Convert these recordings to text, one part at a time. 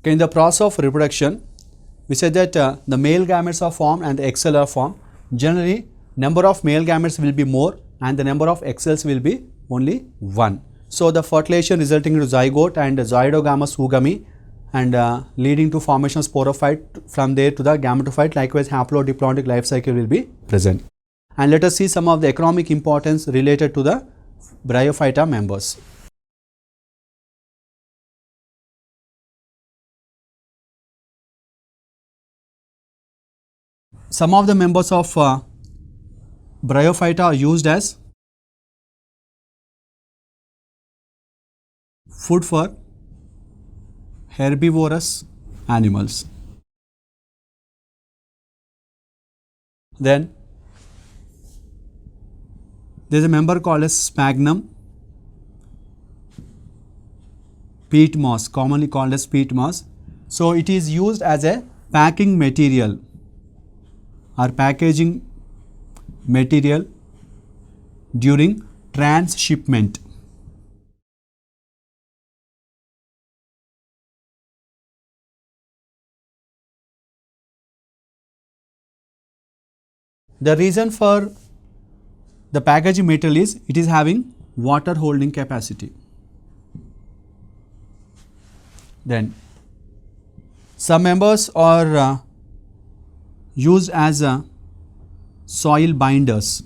Okay, in the process of reproduction, we said that the male gametes are formed and the egg cells are formed. Generally, number of male gametes will be more and the number of egg cells will be only 1. So, the fertilization resulting into zygote and zygogamous oogamy and leading to formation of sporophyte, from there to the gametophyte. Likewise, haplodiploidic life cycle will be present. And let us see some of the economic importance related to the Bryophyta members. Some of the members of Bryophyta are used as food for herbivorous animals. Then there is a member called as sphagnum peat moss, commonly called as peat moss. So, it is used as a packing material or packaging material during transshipment. The reason for the packaging material is it is having water holding capacity. Then some members are used as soil binders.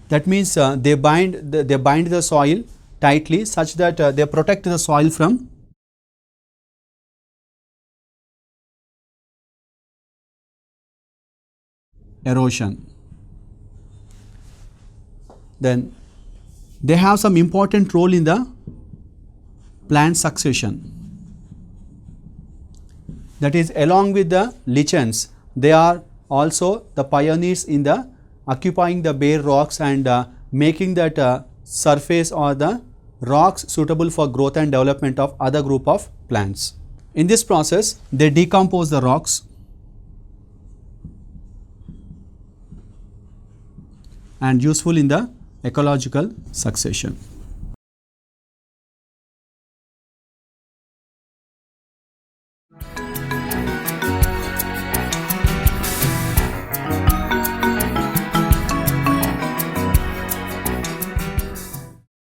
That means they bind the soil tightly such that they protect the soil from erosion. Then they have some important role in the plant succession. That is, along with the lichens, they are also the pioneers in the occupying the bare rocks and making that surface or the rocks suitable for growth and development of other group of plants. In this process, they decompose the rocks and useful in the ecological succession.